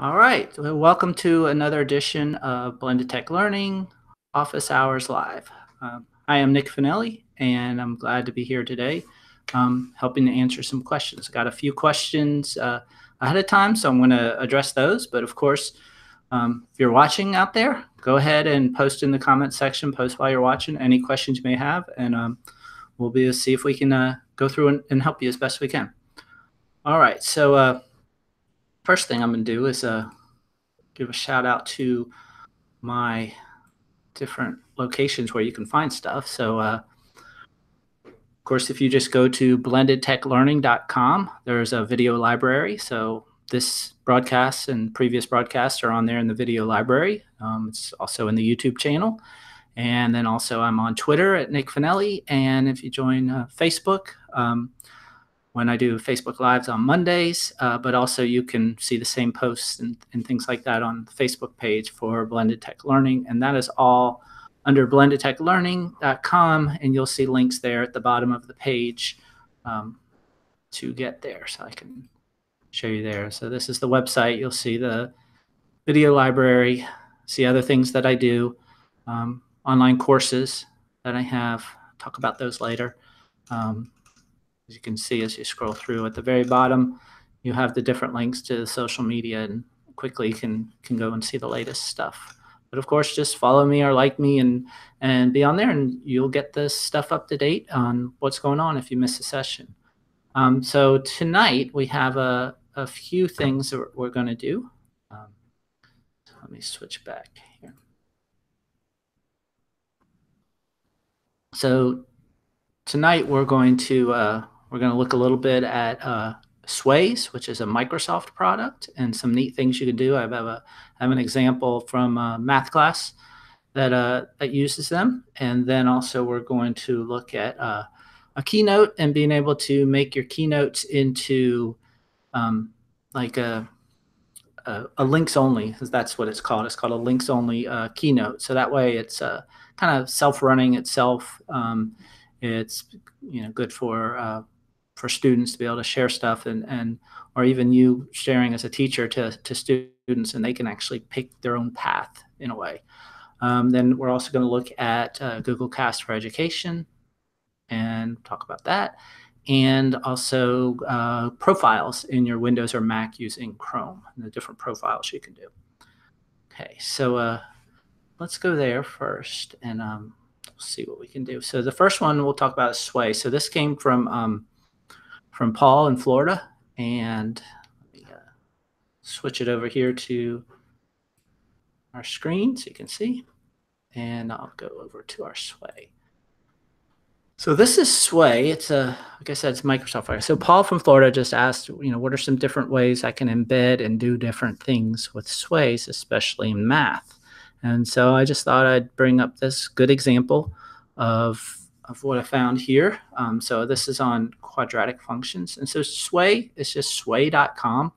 All right, well, welcome to another edition of Blended Tech Learning Office Hours Live. I am Nick Finelli, and I'm glad to be here today helping to answer some questions. I got a few questions ahead of time, so I'm going to address those. But of course, if you're watching out there, go ahead and post in the comment section, post while you're watching any questions you may have, and we'll be able to see if we can go through and help you as best we can. All right, so first thing I'm going to do is give a shout out to my different locations where you can find stuff. So, of course, if you just go to blendedtechlearning.com, there's a video library. So this broadcast and previous broadcasts are on there in the video library. It's also in the YouTube channel. And then also I'm on Twitter at Nick Finelli. And if you join Facebook, when I do Facebook Lives on Mondays, but also you can see the same posts and things like that on the Facebook page for Blended Tech Learning. And that is all under blendedtechlearning.com, and you'll see links there at the bottom of the page to get there. So I can show you there. So this is the website. You'll see the video library, see other things that I do, online courses that I have. Talk about those later. As you can see, as you scroll through at the very bottom, you have the different links to the social media and quickly can go and see the latest stuff. But of course, just follow me or like me and be on there, and you'll get this stuff up to date on what's going on if you miss a session. So tonight we have a few things that we're going to do. So let me switch back here. So tonight we're going to look a little bit at Sways, which is a Microsoft product, and some neat things you can do. I have an example from a math class that uses them, and then also we're going to look at a keynote and being able to make your keynotes into like a links only, because that's what it's called. It's called a links only keynote. So that way it's kind of self-running itself. It's good for students to be able to share stuff and or even you sharing as a teacher to students, and they can actually pick their own path in a way. Then we're also going to look at Google Cast for Education and talk about that, and also profiles in your Windows or Mac using Chrome and the different profiles you can do. Okay, so let's go there first and see what we can do. So the first one we'll talk about is Sway. So this came from Paul in Florida, and let me switch it over here to our screen so you can see, and I'll go over to our Sway. So this is Sway. It's like I said, it's Microsoft. So Paul from Florida just asked, what are some different ways I can embed and do different things with Sways, especially in math? And so I just thought I'd bring up this good example of what I found here. So this is on quadratic functions. And so Sway is just sway.com.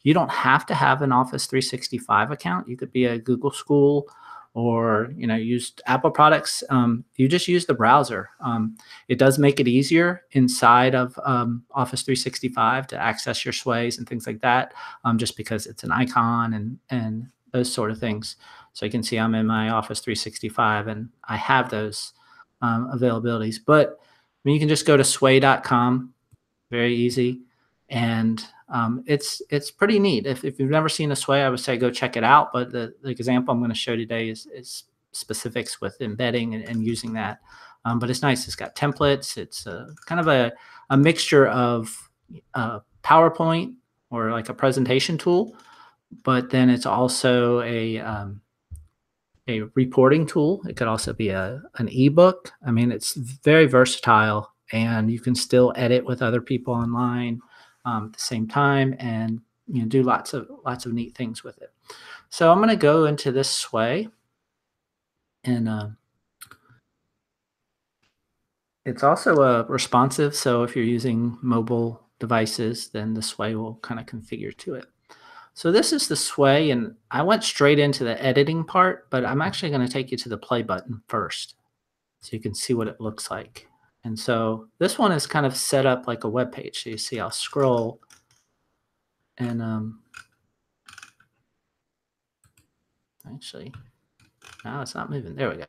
You don't have to have an Office 365 account. You could be a Google School or use Apple products. You just use the browser. It does make it easier inside of Office 365 to access your Sways and things like that, just because it's an icon and those sort of things. So you can see I'm in my Office 365 and I have those availabilities. But you can just go to sway.com, very easy, and it's pretty neat. If you've never seen a Sway, I would say go check it out. But the example I'm going to show today is specifics with embedding and using that. But it's nice. It's got templates. It's kind of a mixture of PowerPoint or like a presentation tool, but then it's also a reporting tool. It could also be an ebook. I mean, it's very versatile, and you can still edit with other people online at the same time, and do lots of neat things with it. So I'm going to go into this Sway, and it's also responsive. So if you're using mobile devices, then the Sway will kind of configure to it. So this is the Sway, and I went straight into the editing part, but I'm actually going to take you to the play button first so you can see what it looks like. And so this one is kind of set up like a web page. So you see I'll scroll, and Actually, now it's not moving. There we go.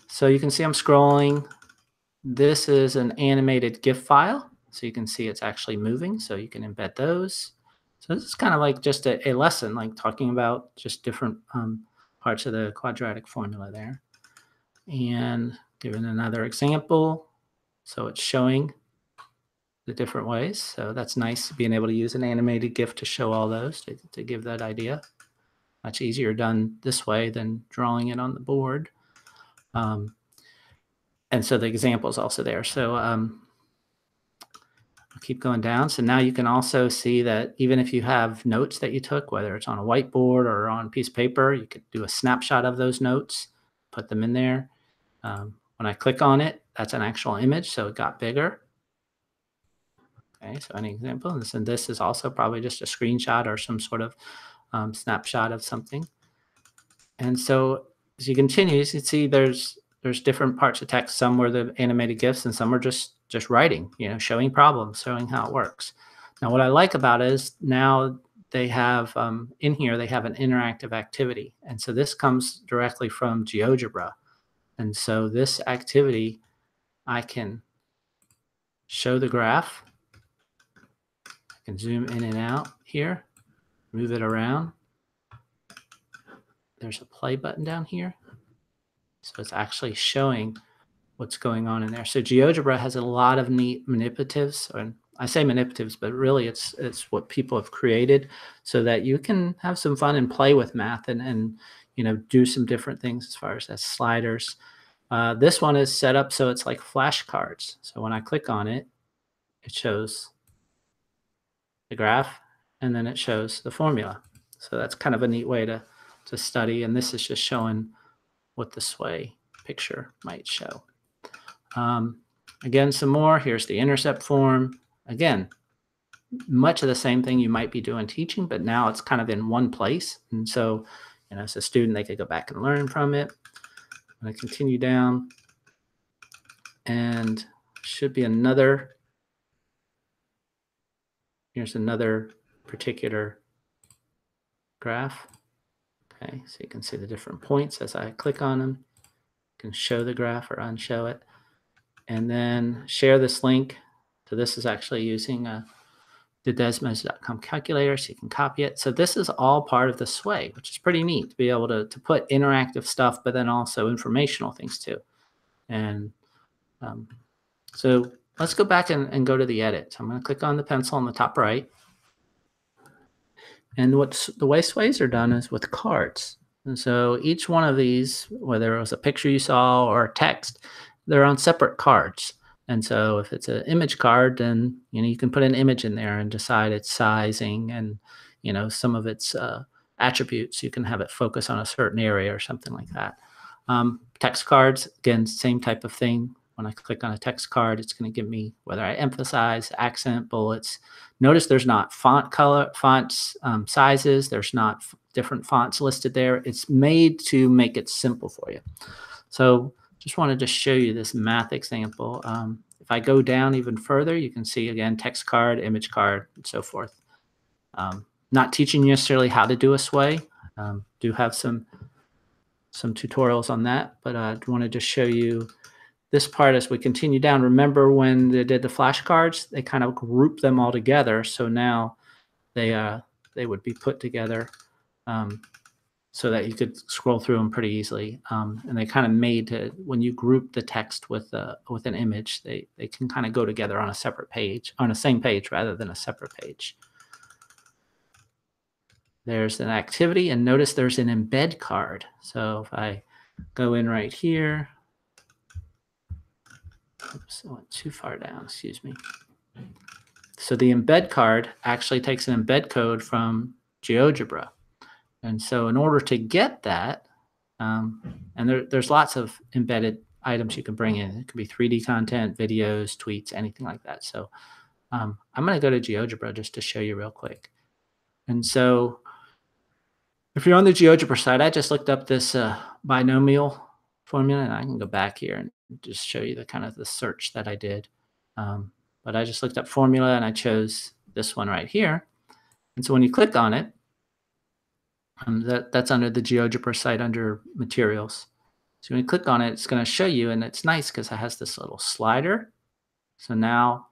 So you can see I'm scrolling. This is an animated GIF file. So you can see it's actually moving. So you can embed those. So this is kind of like just a lesson, like talking about just different parts of the quadratic formula there. And giving another example. So it's showing the different ways. So that's nice, being able to use an animated GIF to show all those, to give that idea. Much easier done this way than drawing it on the board. And so the example is also there. So I'll keep going down. So now you can also see that even if you have notes that you took, whether it's on a whiteboard or on a piece of paper, you could do a snapshot of those notes, put them in there. When I click on it, that's an actual image, so it got bigger. Okay, so any example, and this is also probably just a screenshot or some sort of snapshot of something. And so as you continue, you can see there's different parts of text. Some were the animated GIFs, and some are just writing, showing problems, showing how it works. Now, what I like about it is now they have in here, they have an interactive activity. And so this comes directly from Geogebra. And so this activity, I can show the graph. I can zoom in and out here, move it around. There's a play button down here. So it's actually showing what's going on in there. So Geogebra has a lot of neat manipulatives, and I say manipulatives, but really it's what people have created so that you can have some fun and play with math and do some different things as far as sliders. This one is set up so it's like flashcards. So when I click on it, it shows the graph and then it shows the formula. So that's kind of a neat way to study. And this is just showing what the sway picture might show. Again, some more. Here's the intercept form. Again, much of the same thing you might be doing teaching, but now it's kind of in one place. And so, as a student, they could go back and learn from it. I'm going to continue down, and should be another. Here's another particular graph. Okay, so you can see the different points as I click on them. You can show the graph or unshow it. And then share this link. So this is actually using the desmos.com calculator, so you can copy it. So this is all part of the sway, which is pretty neat to be able to put interactive stuff, but then also informational things too. And so let's go back and go to the edit. So I'm going to click on the pencil on the top right. And the way sways are done is with cards. And so each one of these, whether it was a picture you saw or text, they're on separate cards. And so if it's an image card, then you can put an image in there and decide its sizing and some of its attributes. You can have it focus on a certain area or something like that. Text cards, again, same type of thing. When I click on a text card, it's going to give me whether I emphasize, accent, bullets. Notice there's not font color, fonts, sizes. There's not different fonts listed there. It's made to make it simple for you. So just wanted to show you this math example. If I go down even further, you can see again, text card, image card, and so forth. Not teaching you necessarily how to do a sway. Do have some tutorials on that, but I wanted to show you this part as we continue down. Remember when they did the flashcards, they kind of grouped them all together. So now they would be put together so that you could scroll through them pretty easily. And they kind of made to, when you group the text with an image, they can kind of go together on a separate page, on the same page rather than a separate page. There's an activity, and notice there's an embed card. So if I go in right here, oops, I went too far down, excuse me. So the embed card actually takes an embed code from Geogebra. And so in order to get that, and there's lots of embedded items you can bring in. It could be 3D content, videos, tweets, anything like that. So I'm going to go to Geogebra just to show you real quick. And so if you're on the Geogebra side, I just looked up this binomial formula, and I can go back here and just show you the kind of the search that I did. But I just looked up formula and I chose this one right here. And so when you click on it, That's under the Geogebra site under materials. So when you click on it, it's going to show you, and it's nice because it has this little slider. So now,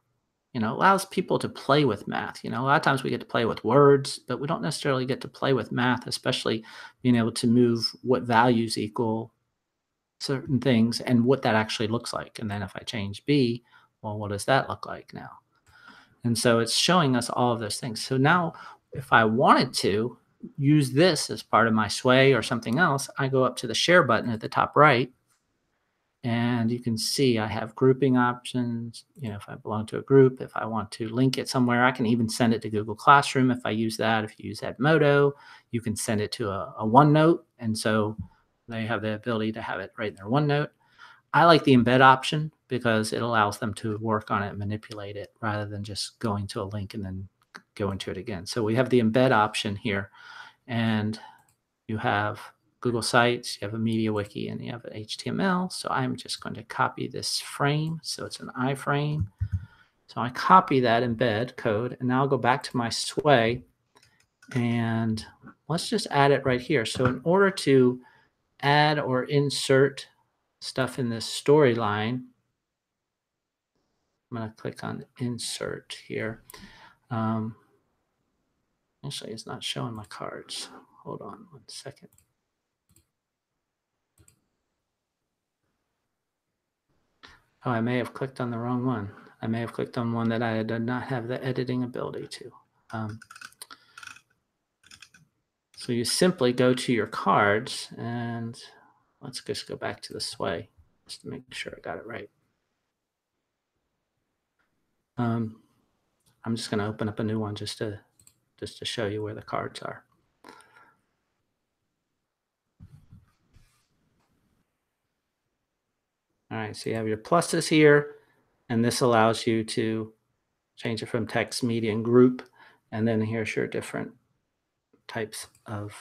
it allows people to play with math. A lot of times we get to play with words, but we don't necessarily get to play with math, especially being able to move what values equal certain things and what that actually looks like. And then if I change B, well, what does that look like now? And so it's showing us all of those things. So now if I wanted to use this as part of my sway or something else, I go up to the share button at the top right, and you can see I have grouping options. If I belong to a group, if I want to link it somewhere, I can even send it to Google Classroom if I use that. If you use Edmodo, you can send it to a OneNote. And so they have the ability to have it right in their OneNote. I like the embed option because it allows them to work on it and manipulate it rather than just going to a link and then go into it again. So we have the embed option here, and you have Google Sites, you have a media wiki, and you have an HTML. So I'm just going to copy this frame. So it's an iframe. So I copy that embed code, and now I'll go back to my sway, and let's just add it right here. So in order to add or insert stuff in this storyline, I'm going to click on insert here. Actually, it's not showing my cards. Hold on 1 second. Oh, I may have clicked on the wrong one. I may have clicked on one that I did not have the editing ability to. So you simply go to your cards, and let's just go back to the sway just to make sure I got it right. I'm just going to open up a new one just to show you where the cards are. All right, so you have your pluses here, and this allows you to change it from text, media, and group. And then here's your different types of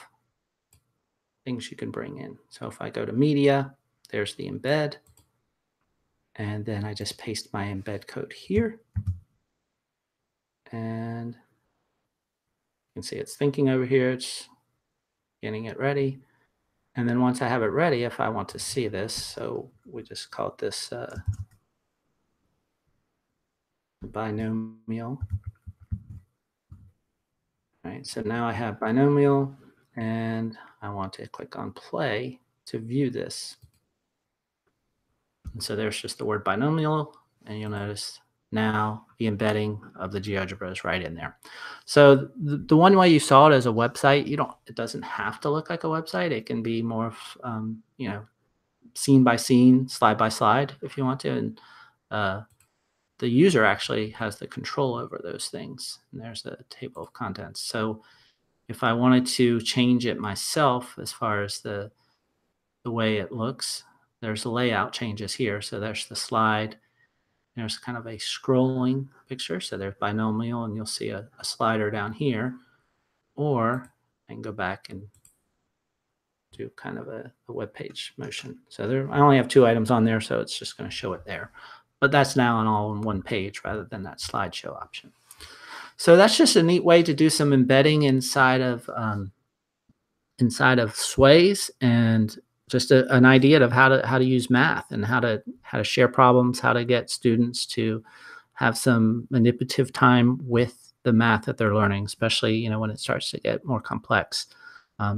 things you can bring in. So if I go to media, there's the embed. And then I just paste my embed code here. And you can see it's thinking over here. It's getting it ready. And then once I have it ready, if I want to see this, so we just call it this binomial. All right, so now I have binomial, and I want to click on play to view this. And so there's just the word binomial, and you'll notice now the embedding of the GeoGebra is right in there. So the one way you saw it as a website, it doesn't have to look like a website. It can be more, scene by scene, slide by slide, if you want to. And the user actually has the control over those things. And there's the table of contents. So if I wanted to change it myself as far as the way it looks, there's the layout changes here. So there's the slide. There's kind of a scrolling picture. So there's binomial, and you'll see a slider down here. Or I can go back and do kind of a web page motion. So I only have 2 items on there, so it's just going to show it there. But that's now all on one page rather than that slideshow option. So that's just a neat way to do some embedding inside of sways, and just an idea of how to use math and how to share problems, how to get students to have some manipulative time with the math that they're learning, especially when it starts to get more complex.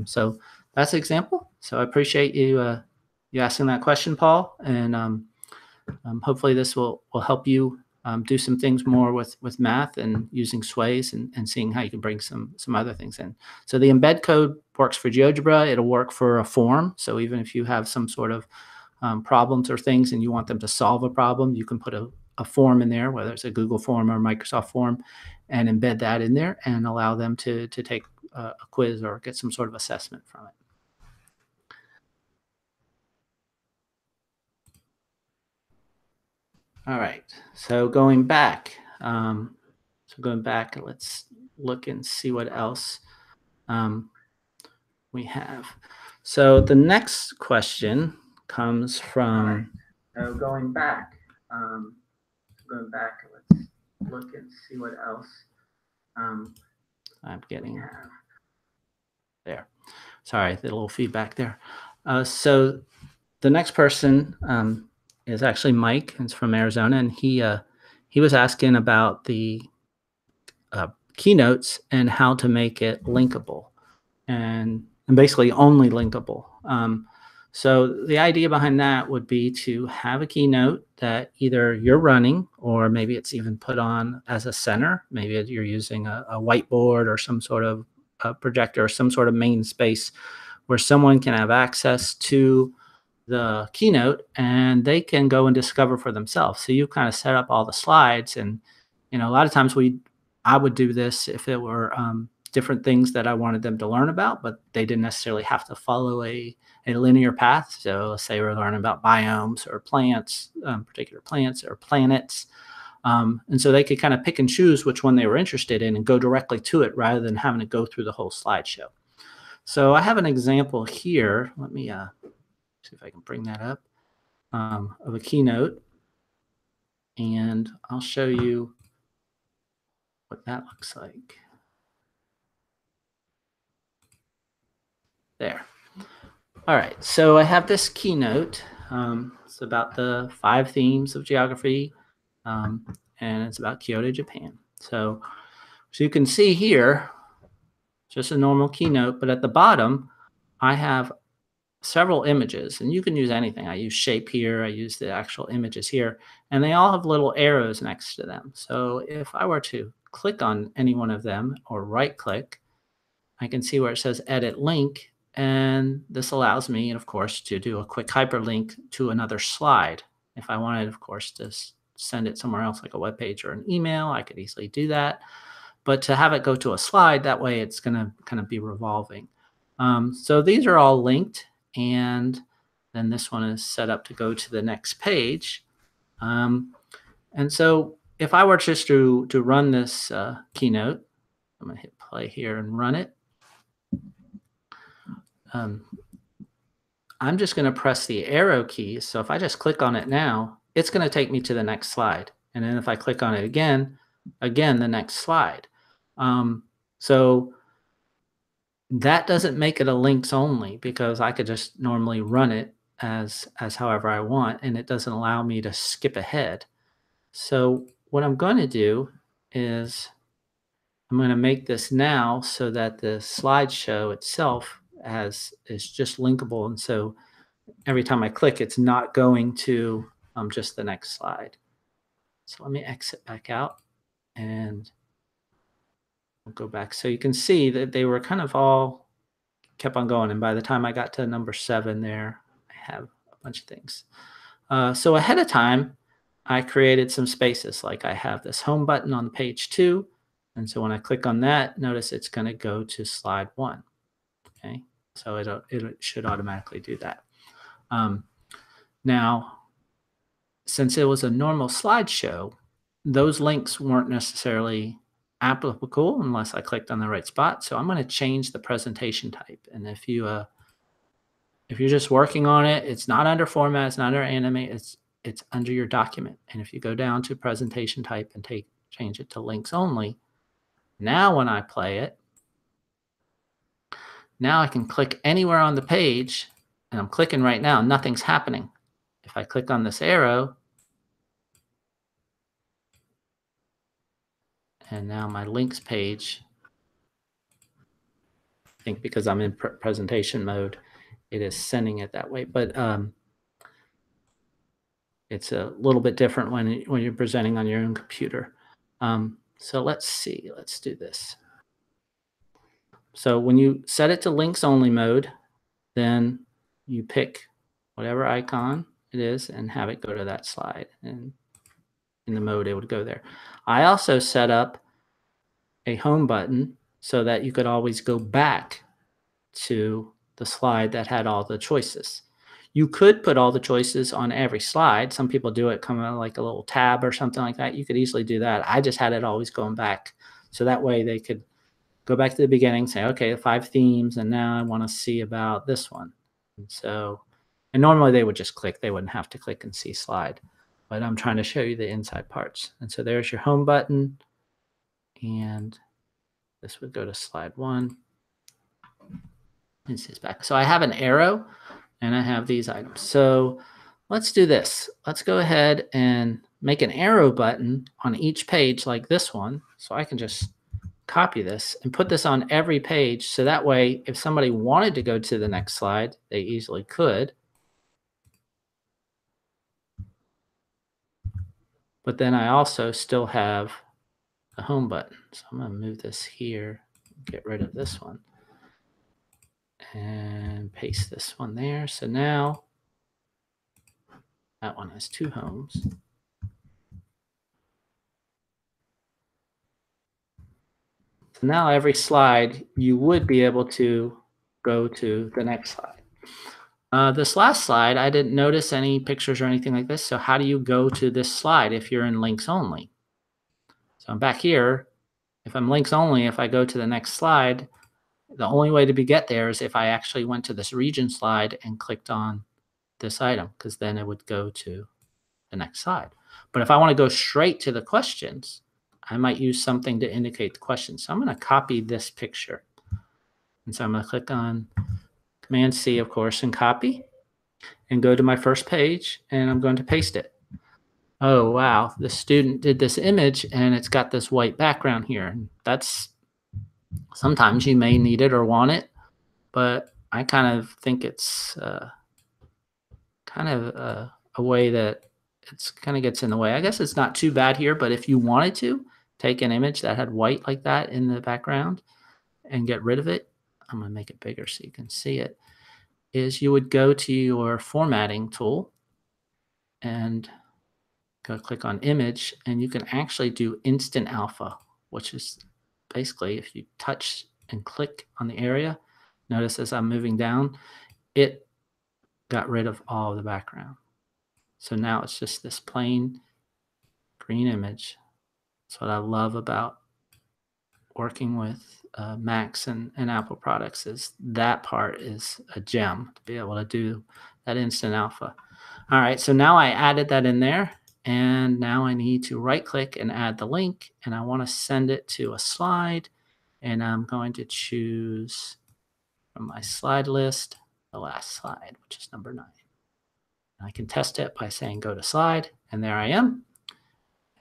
So that's an example. So I appreciate you asking that question, Paul, and hopefully this will help you do some things more with math and using sways, and seeing how you can bring some other things in. So the embed code works for GeoGebra. It'll work for a form. So even if you have some sort of problems or things and you want them to solve a problem, you can put a form in there, whether it's a Google form or a Microsoft form, and embed that in there and allow them to take a quiz or get some sort of assessment from it. All right, so going back, let's look and see what else we have. So the next question comes from, so going back, let's look and see what else I'm getting there. Sorry, the little feedback there. So the next person is actually Mike. He's from Arizona, and he was asking about the keynotes and how to make it linkable and basically only linkable. So the idea behind that would be to have a keynote that either you're running or maybe it's even put on as a center. Maybe you're using a whiteboard or some sort of projector or some sort of main space where someone can have access to the keynote and they can go and discover for themselves. So you kind of set up all the slides, and a lot of times I would do this if it were different things that I wanted them to learn about, but they didn't necessarily have to follow a linear path. So let's say we're learning about biomes or plants, particular plants or planets. And so they could kind of pick and choose which one they were interested in and go directly to it rather than having to go through the whole slideshow. So I have an example here. Let me see if I can bring that up, of a keynote. And I'll show you what that looks like. There. All right, so I have this keynote. It's about the 5 themes of geography, and it's about Kyoto, Japan. So you can see here, just a normal keynote, but at the bottom, I have several images, and you can use anything. I use shape here, I use the actual images here, and they all have little arrows next to them. So if I were to click on any one of them or right click, I can see where it says edit link, and this allows me, of course, to do a quick hyperlink to another slide. If I wanted, of course, to send it somewhere else like a web page or an email, I could easily do that. But to have it go to a slide, that way it's going to kind of be revolving. So these are all linked, and then this one is set up to go to the next page. And so if I were just to run this keynote, I'm going to hit play here and run it. I'm just going to press the arrow key. So if I just click on it now, it's going to take me to the next slide. And then if I click on it again, the next slide. So that doesn't make it a links only, because I could just normally run it as however I want, and it doesn't allow me to skip ahead. So what I'm going to do is I'm going to make this now so that the slideshow itself is just linkable, and so every time I click, it's not going to just the next slide. So let me exit back out and I'll go back. So you can see that they were kind of all kept on going, and by the time I got to number 7 there, I have a bunch of things. So ahead of time, I created some spaces. Like I have this home button on page 2. And so when I click on that, notice it's going to go to slide 1. Okay, so it should automatically do that. Now, since it was a normal slideshow, those links weren't necessarily applicable unless I clicked on the right spot. So I'm going to change the presentation type. And if you're just working on it, it's not under format, it's not under animate, it's under your document. And if you go down to presentation type and change it to links only, now when I play it, now I can click anywhere on the page, and I'm clicking right now, nothing's happening. If I click on this arrow, and now my links page, I think because I'm in presentation mode, it is sending it that way. But it's a little bit different when you're presenting on your own computer. So let's see, let's do this. So when you set it to links only mode, then you pick whatever icon it is and have it go to that slide. And in the mode, it would go there. I also set up a home button so that you could always go back to the slide that had all the choices. You could put all the choices on every slide. Some people do it coming like a little tab or something like that. You could easily do that. I just had it always going back. So that way they could go back to the beginning, say, okay, 5 themes, and now I want to see about this one. And normally they would just click. They wouldn't have to click and see slide. But I'm trying to show you the inside parts. And so there's your home button. And this would go to slide 1. me see this back. So I have an arrow and I have these items. So let's do this. Let's go ahead and make an arrow button on each page like this one. So I can just copy this and put this on every page. So that way, if somebody wanted to go to the next slide, they easily could. But then I also still have the home button. So I'm going to move this here, get rid of this one, and paste this one there. So now that one has 2 homes. So now every slide, you would be able to go to the next slide. This last slide, I didn't notice any pictures or anything like this. So how do you go to this slide if you're in links only? So I'm back here. If I'm links only, if I go to the next slide, the only way to get there is if I actually went to this region slide and clicked on this item, because then it would go to the next slide. But if I want to go straight to the questions, I might use something to indicate the question. So I'm going to copy this picture. And so I'm going to click on Command C, of course, and copy, and go to my first page, and I'm going to paste it. Oh, wow, the student did this image, and it's got this white background here. That's sometimes you may need it or want it, but I kind of think it's a way that it's kind of gets in the way. I guess it's not too bad here, but if you wanted to take an image that had white like that in the background and get rid of it, I'm going to make it bigger so you can see it, is you would go to your formatting tool and go click on image, and you can actually do instant alpha, which is basically if you touch and click on the area, notice as I'm moving down, it got rid of all of the background. So now it's just this plain green image. That's what I love about working with Macs and Apple products, is that part is a gem to be able to do that instant alpha. All right, so now I added that in there, and now I need to right click and add the link, and I want to send it to a slide, and I'm going to choose from my slide list the last slide, which is number 9. And I can test it by saying go to slide, and there I am.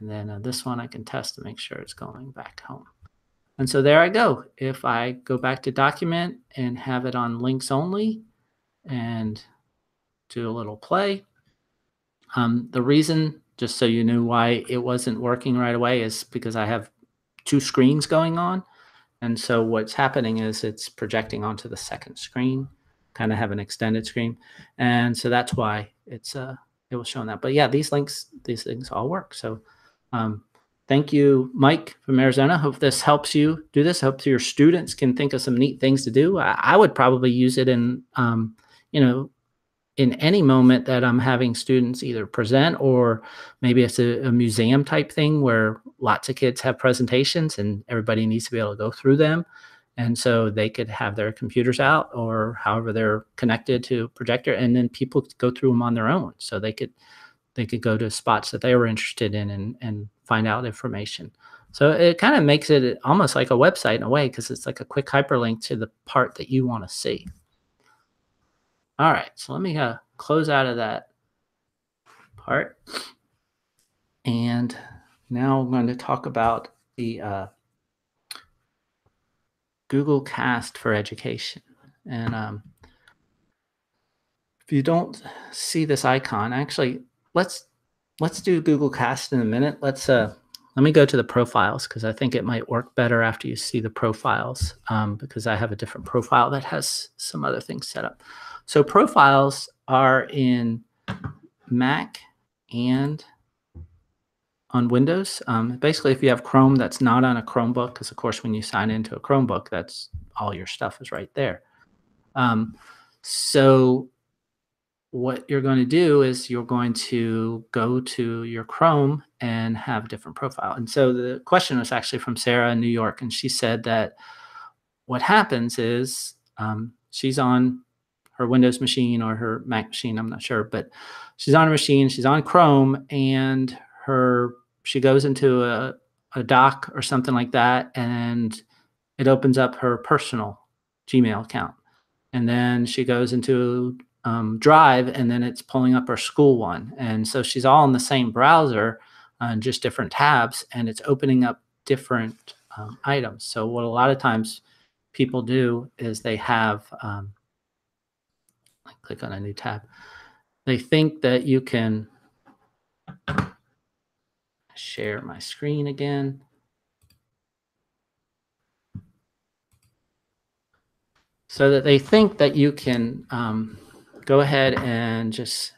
And then this one I can test to make sure it's going back home. And so there I go. If I go back to document and have it on links only and do a little play, the reason, just so you knew why it wasn't working right away, is because I have 2 screens going on. And so what's happening is it's projecting onto the second screen, kind of have an extended screen. And so that's why it was showing that. But yeah, these things all work. So thank you, Mike from Arizona. Hope this helps you do this. Hope your students can think of some neat things to do. I would probably use it in, in any moment that I'm having students either present, or maybe it's a museum type thing where lots of kids have presentations and everybody needs to be able to go through them. And so they could have their computers out or however they're connected to a projector, and then people could go through them on their own. So they could go to spots that they were interested in and find out information. So it kind of makes it almost like a website in a way, because it's like a quick hyperlink to the part that you want to see. All right, so let me close out of that part. And now I'm going to talk about the Google Cast for Education. And if you don't see this icon, actually, let's do Google Cast in a minute. Let me go to the profiles, because I think it might work better after you see the profiles, because I have a different profile that has some other things set up. So profiles are in Mac and on Windows. Basically, if you have Chrome that's not on a Chromebook, because of course when you sign into a Chromebook, that's all your stuff is right there. So what you're going to do is you're going to go to your Chrome and have a different profile. And so the question was actually from Sarah in New York, and she said that what happens is she's on her Windows machine or her Mac machine, I'm not sure, but she's on a machine, she's on Chrome, and she goes into a doc or something like that, and it opens up her personal Gmail account. and then she goes into Drive, and then it's pulling up her school one. And so she's all in the same browser, just different tabs, and it's opening up different items. So what a lot of times people do is they have, click on a new tab. They think that you can share my screen again. So that they think that you can go ahead and just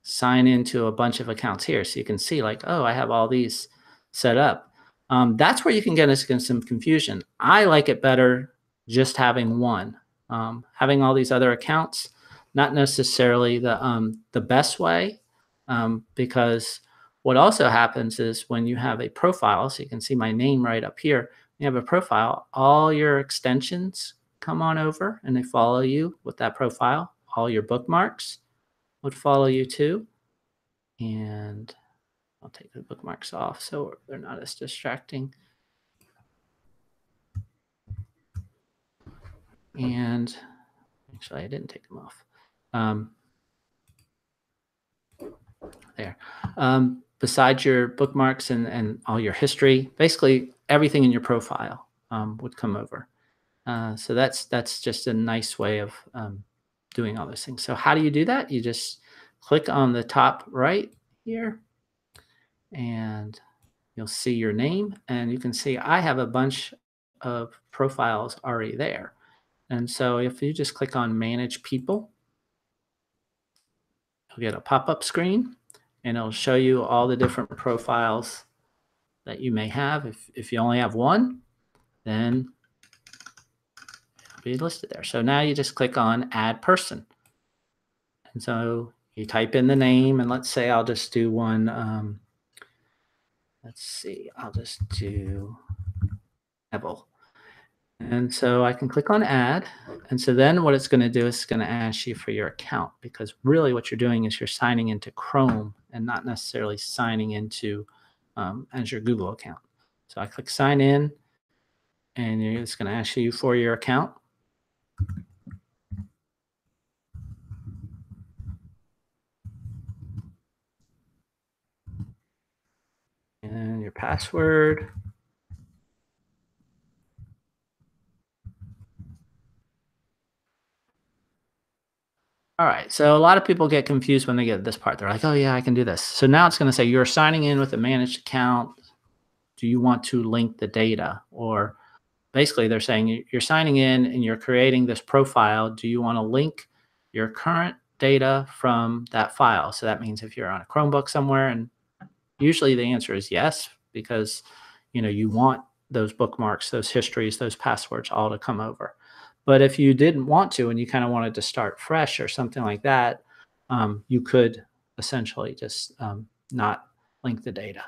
sign into a bunch of accounts here. So you can see like, oh, I have all these set up. That's where you can get into some confusion. I like it better just having one. Having all these other accounts, not necessarily the best way, because what also happens is when you have a profile, so you can see my name right up here, you have a profile, all your extensions come on over and they follow you with that profile. All your bookmarks would follow you too. And I'll take the bookmarks off so they're not as distracting. And actually, I didn't take them off. There. Besides your bookmarks and all your history, basically everything in your profile would come over. So that's just a nice way of doing all those things. So how do you do that? You just click on the top right here, and you'll see your name, and you can see I have a bunch of profiles already there. And so if you just click on Manage People, you'll get a pop-up screen, and it'll show you all the different profiles that you may have. If you only have one, then it'll be listed there. So now you just click on Add Person. And so you type in the name, and let's say I'll just do one. Let's see, I'll just do Neville. And so I can click on add. And so then what it's going to do is it's going to ask you for your account, because really what you're doing is you're signing into Chrome and not necessarily signing into as your Google account. So I click sign in, and it's going to ask you for your account. And your password. All right, so a lot of people get confused when they get this part. They're like, oh yeah, I can do this. So now it's going to say you're signing in with a managed account. Do you want to link the data? Or basically they're saying you're signing in and you're creating this profile. Do you want to link your current data from that file? So that means if you're on a Chromebook somewhere, and usually the answer is yes, because you want those bookmarks, those histories, those passwords all to come over. But if you didn't want to and you kind of wanted to start fresh or something like that, you could essentially just not link the data.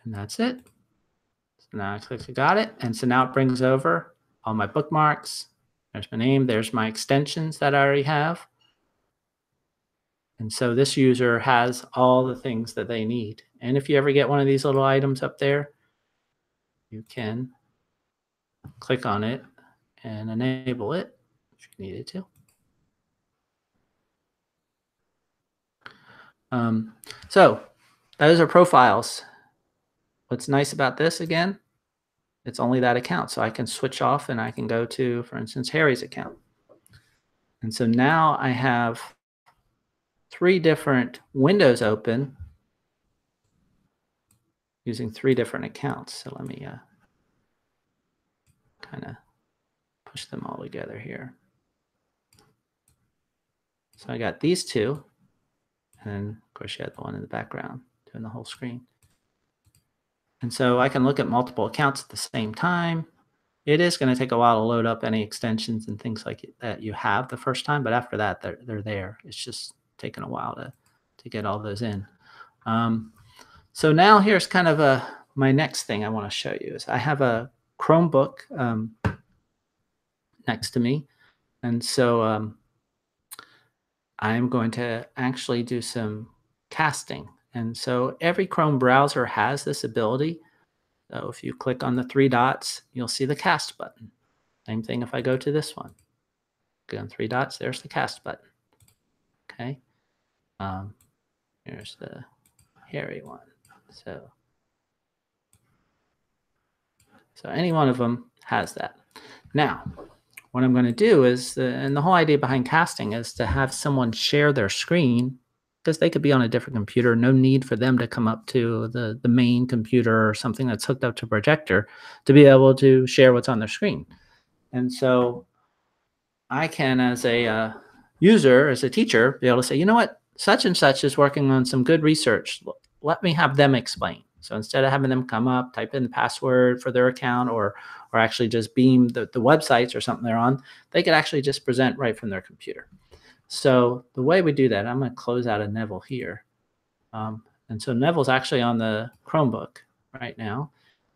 And that's it. So now I click got it. And so now it brings over all my bookmarks. There's my name. There's my extensions that I already have. And so this user has all the things that they need. And if you ever get one of these little items up there, you can click on it and enable it if you needed to. So those are profiles. What's nice about this, again, it's only that account. So I can switch off and I can go to, for instance, Harry's account. And so now I have 3 different windows open using 3 different accounts. So let me kind of push them all together here. So I got these 2, and then of course you had the one in the background doing the whole screen. And so I can look at multiple accounts at the same time. It is going to take a while to load up any extensions and things like that you have the first time, but after that, they're there. It's just taken a while to get all those in. So now here's kind of my next thing I want to show you is I have a Chromebook next to me. And so I'm going to actually do some casting. And so every Chrome browser has this ability So if you click on the three dots, you'll see the cast button. Same thing if I go to this one. Click on three dots, there's the cast button. Okay. Um, Here's the hairy one. So any one of them has that. Now, what I'm going to do is, and the whole idea behind casting is to have someone share their screen, because they could be on a different computer. No need for them to come up to the main computer or something that's hooked up to a projector to be able to share what's on their screen. And so I can, as a user, as a teacher, be able to say, you know what, such and such is working on some good research. Let me have them explain. So instead of having them come up, type in the password for their account, or actually just beam the websites or something they're on, they could actually just present right from their computer. So the way we do that, I'm going to close out of Neville here. And so Neville's actually on the Chromebook right now.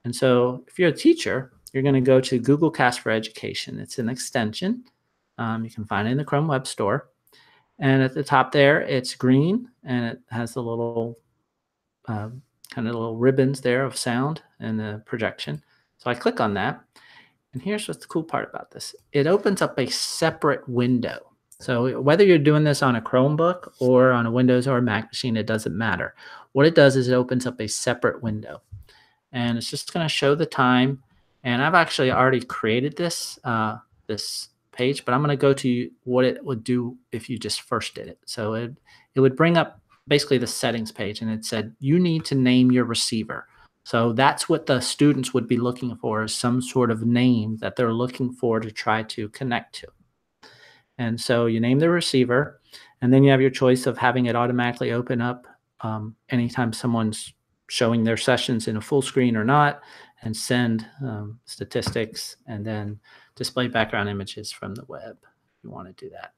And so if you're a teacher, you're going to go to Google Cast for Education. It's an extension. You can find it in the Chrome Web Store. And at the top there, it's green, and it has the little kind of little ribbons there of sound and the projection. So I click on that. And here's what's the cool part about this. It opens up a separate window. So whether you're doing this on a Chromebook or on a Windows or a Mac machine, it doesn't matter. What it does is it opens up a separate window. And it's just going to show the time. And I've actually already created this, this page, but I'm going to go to what it would do if you just first did it. So it would bring up basically the settings page, and it said, you need to name your receiver. So that's what the students would be looking for, is some sort of name that they're looking for to try to connect to. And so you name the receiver, and then you have your choice of having it automatically open up anytime someone's showing their sessions in a full screen or not, and send statistics, and then display background images from the web if you want to do that.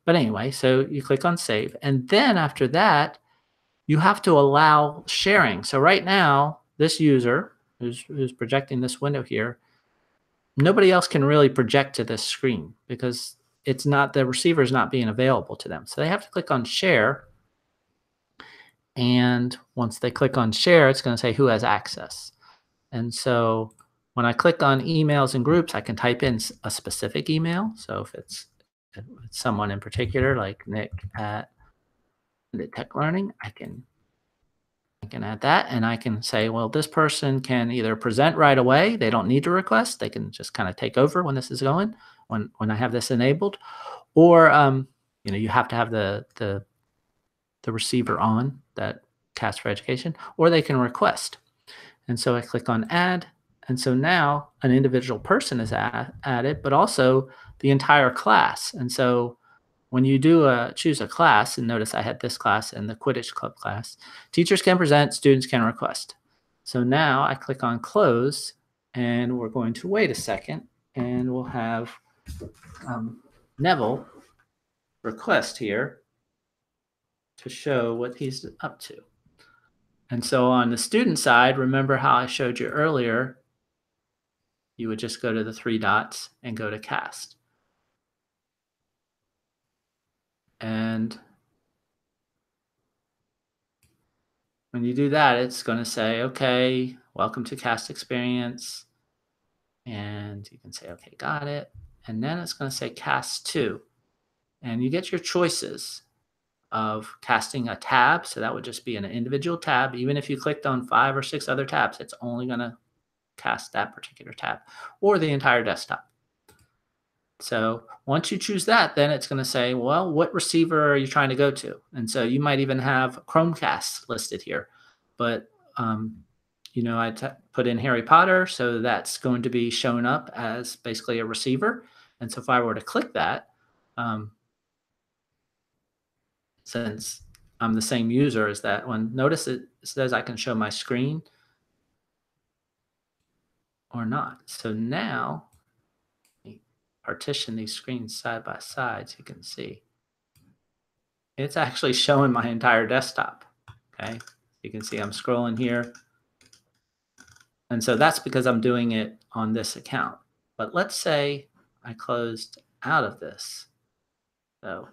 But anyway, so you click on save, and then after that, you have to allow sharing. So right now, this user who's projecting this window here, nobody else can really project to this screen because it's not, the receiver is not being available to them. So they have to click on share. And once they click on share, it's going to say who has access. And so when I click on emails and groups, I can type in a specific email. So if it's someone in particular, like Nick at EdTech Learning, I can add that, and I can say, well, this person can either present right away. They don't need to request. They can just kind of take over when this is going, when I have this enabled, or you have to have the receiver on, that Cast for Education, or they can request. And so I click on add, and so now an individual person is added, but also the entire class. And so when you do choose a class, and notice I had this class and the Quidditch Club class, teachers can present, students can request. So now I click on close, and we're going to wait a second, and we'll have Neville request here to show what he's up to. And so on the student side, remember how I showed you earlier, you would just go to the three dots and go to cast. And when you do that, it's going to say, okay, welcome to Cast Experience. And you can say, okay, got it. And then it's going to say cast to. And you get your choices of casting a tab. So that would just be an individual tab. Even if you clicked on 5 or 6 other tabs, it's only going to cast that particular tab, or the entire desktop. So once you choose that, then it's going to say, well, what receiver are you trying to go to? And so you might even have Chromecast listed here. But, I put in Harry Potter, so that's going to be shown up as basically a receiver. And so if I were to click that, since I'm the same user as that one, notice it says I can show my screen or not. So now, partition these screens side by side so you can see. It's actually showing my entire desktop. Okay, you can see I'm scrolling here. And so that's because I'm doing it on this account. But let's say I closed out of this. So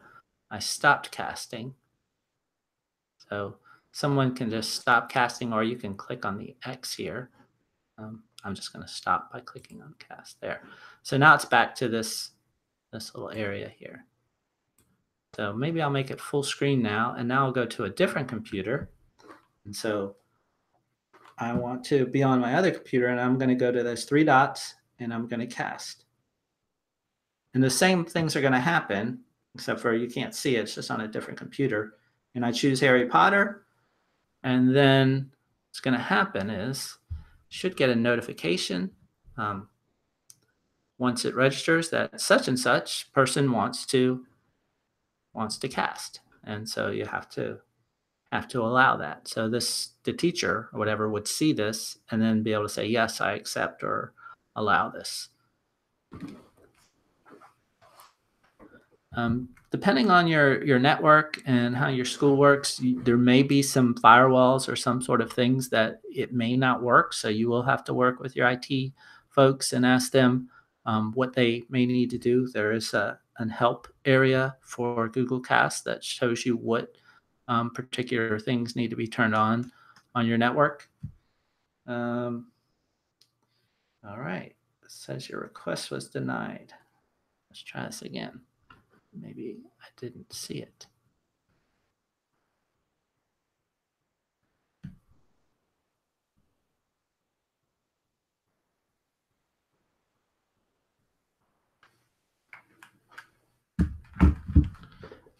I stopped casting. So someone can just stop casting, or you can click on the X here. I'm just going to stop by clicking on cast there. So now it's back to this little area here. So maybe I'll make it full screen now, and now I'll go to a different computer. And so I want to be on my other computer, and I'm going to go to those three dots, and I'm going to cast. And the same things are going to happen, except for you can't see it. It's just on a different computer. And I choose Harry Potter, and then what's going to happen is should get a notification once it registers that such and such person wants to cast, and so you have to allow that. So the teacher or whatever would see this and then be able to say, yes, I accept or allow this. Depending on your network and how your school works, there may be some firewalls or some sort of things that it may not work. So you will have to work with your IT folks and ask them what they may need to do. There is a help area for Google Cast that shows you what particular things need to be turned on your network. All right, it says your request was denied. Let's try this again. Maybe I didn't see it.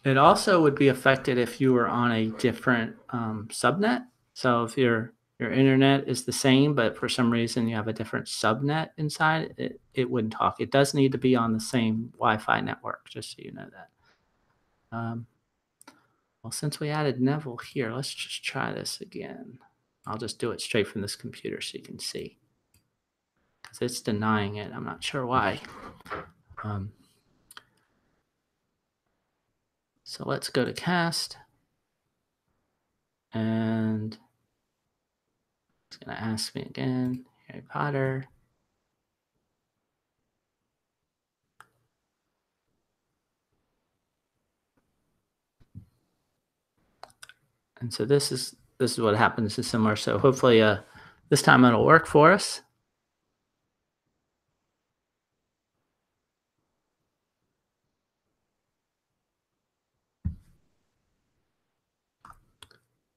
It also would be affected if you were on a different subnet. So if your internet is the same, but for some reason you have a different subnet inside, it wouldn't talk. It does need to be on the same Wi-Fi network, just so you know that. Well, since we added Neville here, let's just try this again. I'll just do it straight from this computer so you can see. Because it's denying it. I'm not sure why. So let's go to cast. And it's going to ask me again, Harry Potter. And so this is what happens is similar. So hopefully this time it'll work for us.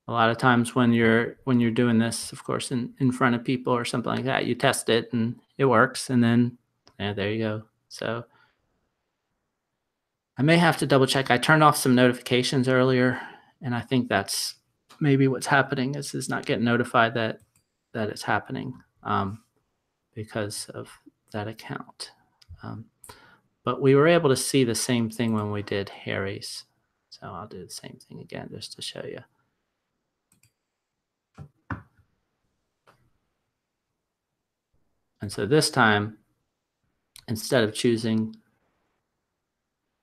A lot of times when you're doing this, of course, in front of people or something like that, you test it and it works, and then there you go. So I may have to double check. I turned off some notifications earlier, and I think that's maybe what's happening is not getting notified that it's happening because of that account. But we were able to see the same thing when we did Harry's. So I'll do the same thing again just to show you. And so this time, instead of choosing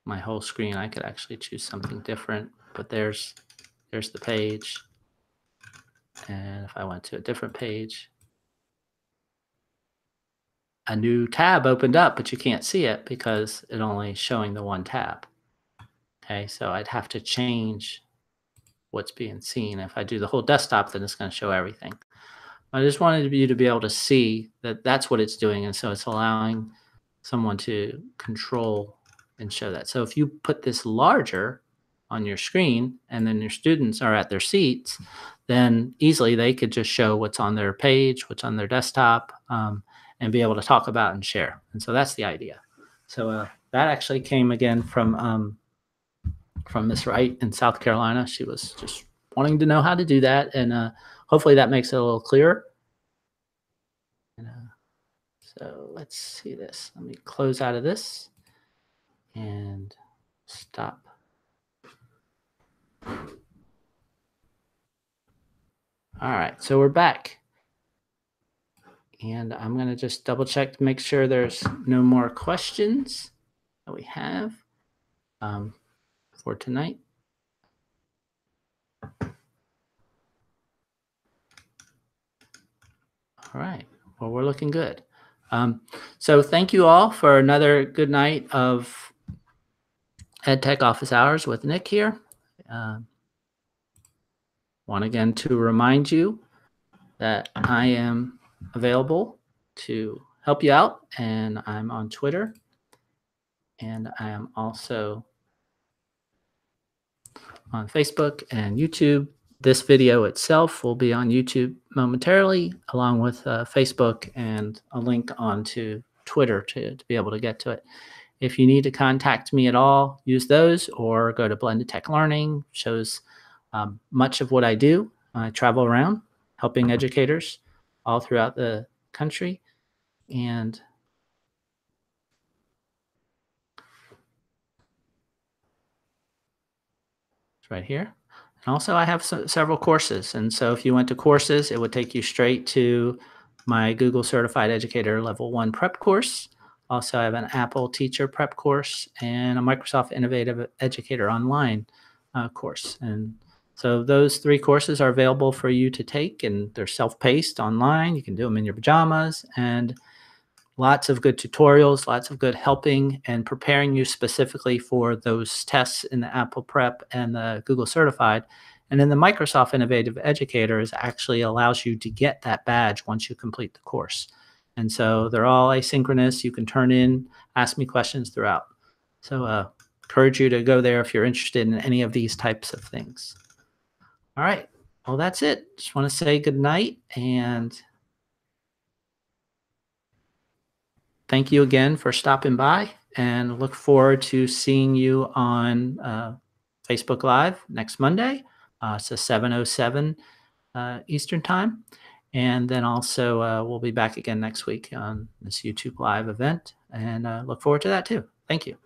my whole screen, I could actually choose something different. But there's the page. And if I went to a different page, a new tab opened up, but you can't see it because it's only showing the one tab. Okay, so I'd have to change what's being seen. If I do the whole desktop, then it's going to show everything. I just wanted you to be able to see that that's what it's doing. And so it's allowing someone to control and show that. So if you put this larger on your screen and then your students are at their seats, then easily they could just show what's on their page, what's on their desktop, and be able to talk about and share. And so that's the idea. So that actually came again from Miss Wright in South Carolina. She was just wanting to know how to do that. And hopefully that makes it a little clearer. And, so let's see this. Let me close out of this and stop. All right, so we're back. And I'm going to just double check to make sure there's no more questions that we have for tonight. All right, well, we're looking good. So thank you all for another good night of EdTech Office Hours with Nick here. Want again to remind you that I am available to help you out, and I'm on Twitter, and I am also on Facebook and YouTube. This video itself will be on YouTube momentarily, along with Facebook and a link onto Twitter to be able to get to it. If you need to contact me at all, use those or go to Blended Tech Learning. Shows much of what I do. I travel around helping educators all throughout the country. And it's right here. And also, I have several courses. And so if you went to courses, it would take you straight to my Google Certified Educator Level 1 prep course. Also, I have an Apple Teacher prep course and a Microsoft Innovative Educator Online course. And so those 3 courses are available for you to take, and they're self-paced online. You can do them in your pajamas, and lots of good tutorials, lots of good helping and preparing you specifically for those tests in the Apple Prep and the Google Certified. And then the Microsoft Innovative Educator actually allows you to get that badge once you complete the course. And so they're all asynchronous. You can turn in, ask me questions throughout. So encourage you to go there if you're interested in any of these types of things. All right. Well, that's it. Just want to say good night, and thank you again for stopping by, and look forward to seeing you on Facebook Live next Monday. It's a 7:07 Eastern Time. And then also we'll be back again next week on this YouTube Live event, and look forward to that too. Thank you.